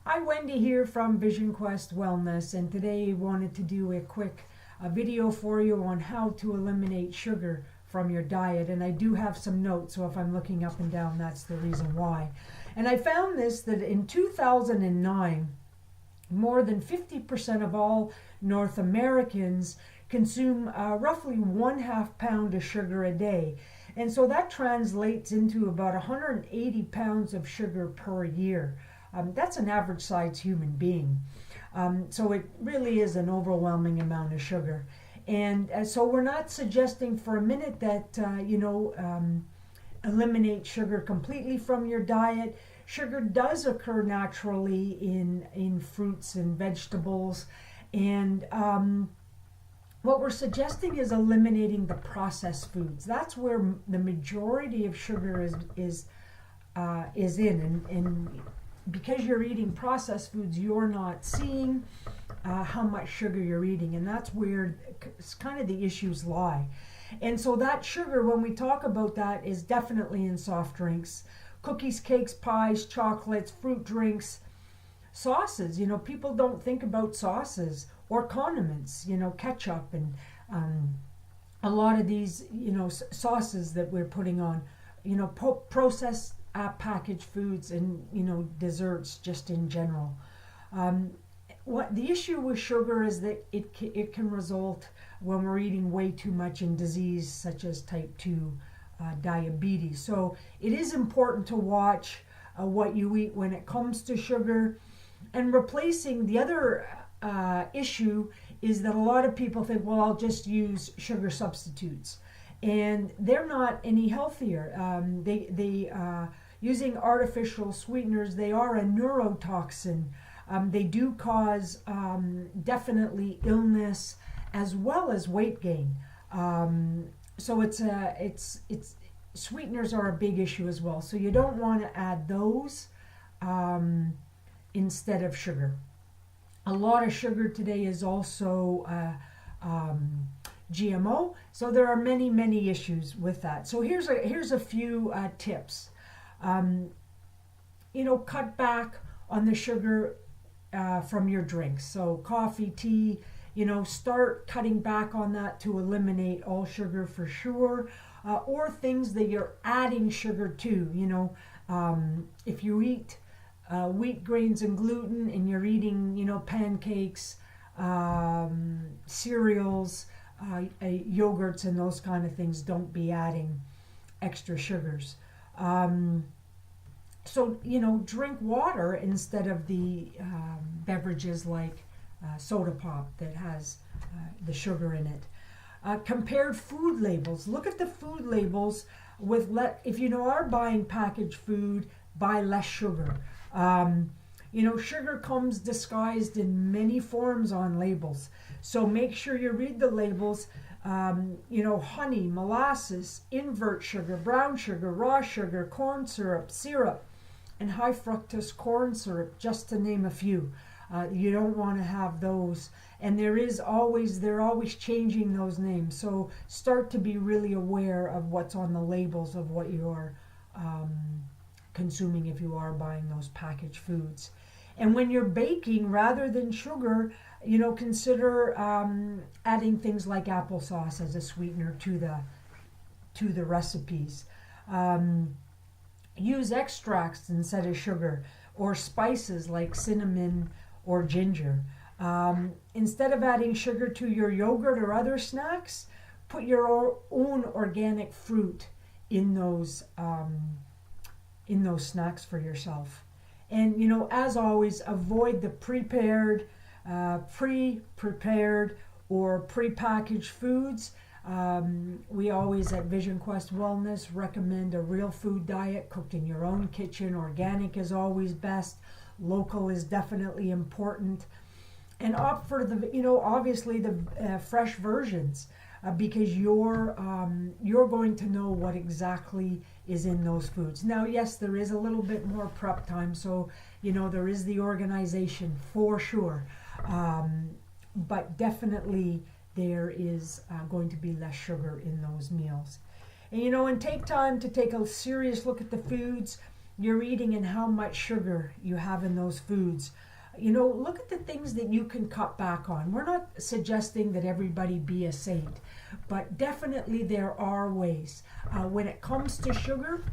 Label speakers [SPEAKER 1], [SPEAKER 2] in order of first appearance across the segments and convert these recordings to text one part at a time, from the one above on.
[SPEAKER 1] Hi, Wendy here from Vision Quest Wellness, and today I wanted to do a quick video for you on how to eliminate sugar from your diet. And I do have some notes, so if I'm looking up and down, that's the reason why. And I found this, that in 2009, more than 50% of all North Americans consume roughly 1/2 pound of sugar a day. And so that translates into about 180 pounds of sugar per year. That's an average sized human being. So it really is an overwhelming amount of sugar. And so we're not suggesting for a minute that, eliminate sugar completely from your diet. Sugar does occur naturally in fruits and vegetables. And what we're suggesting is eliminating the processed foods. That's where the majority of sugar is in. And because you're eating processed foods, you're not seeing how much sugar you're eating, and that's where kind of the issues lie. And so that sugar, when we talk about that, is definitely in soft drinks, cookies, cakes, pies, chocolates, fruit drinks, sauces. People don't think about sauces or condiments, ketchup and a lot of these, sauces that we're putting on, processed packaged foods and desserts just in general. What the issue with sugar is that it can result when we're eating way too much in disease such as type 2 diabetes. So it is important to watch what you eat when it comes to sugar. And replacing the other issue is that a lot of people think, well, I'll just use sugar substitutes, and they're not any healthier. They using artificial sweeteners, they are a neurotoxin. They do cause definitely illness as well as weight gain. So it's sweeteners are a big issue as well. So you don't want to add those instead of sugar. A lot of sugar today is also GMO. So there are many issues with that. So here's a few tips. Cut back on the sugar from your drinks. So coffee, tea, start cutting back on that to eliminate all sugar for sure. Or things that you're adding sugar to, if you eat wheat, grains, and gluten, and you're eating, pancakes, cereals, yogurts, and those kind of things, don't be adding extra sugars. So, drink water instead of the beverages like soda pop that has the sugar in it. Compared food labels. Look at the food labels with if you are buying packaged food, buy less sugar. Sugar comes disguised in many forms on labels. So make sure you read the labels. Honey, molasses, invert sugar, brown sugar, raw sugar, corn syrup, and high fructose corn syrup, just to name a few. You don't want to have those. And they're always changing those names. So start to be really aware of what's on the labels of what you're consuming if you are buying those packaged foods. And when you're baking, rather than sugar, consider adding things like applesauce as a sweetener to the recipes. Use extracts instead of sugar, or spices like cinnamon or ginger. Instead of adding sugar to your yogurt or other snacks, put your own organic fruit in those snacks for yourself. And as always, avoid the pre-prepared or pre-packaged foods. We always at Vision Quest Wellness recommend a real food diet, cooked in your own kitchen. Organic is always best. Local is definitely important. And opt for obviously the fresh versions, because you're going to know what exactly is in those foods. Now, yes, there is a little bit more prep time, so there is the organization for sure, but definitely there is going to be less sugar in those meals. And take time to take a serious look at the foods you're eating and how much sugar you have in those foods. You know, look at the things that you can cut back on. We're not suggesting that everybody be a saint, but definitely there are ways. When it comes to sugar,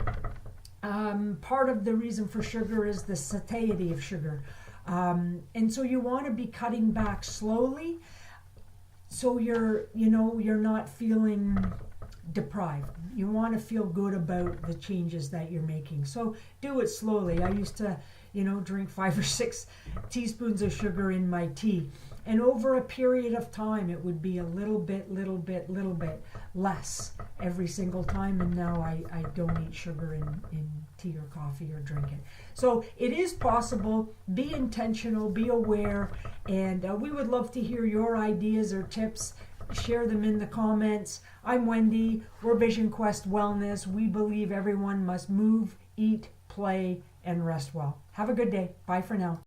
[SPEAKER 1] part of the reason for sugar is the satiety of sugar. And so you want to be cutting back slowly so you're not feeling deprived. You want to feel good about the changes that you're making. So do it slowly. I used to, drink 5 or 6 teaspoons of sugar in my tea. And over a period of time, it would be a little bit less every single time. And now I don't eat sugar in tea or coffee or drink it. So it is possible. Be intentional, be aware. And we would love to hear your ideas or tips. Share them in the comments. I'm Wendy. We're Vision Quest Wellness. We believe everyone must move, eat, play, and rest well. Have a good day. Bye for now.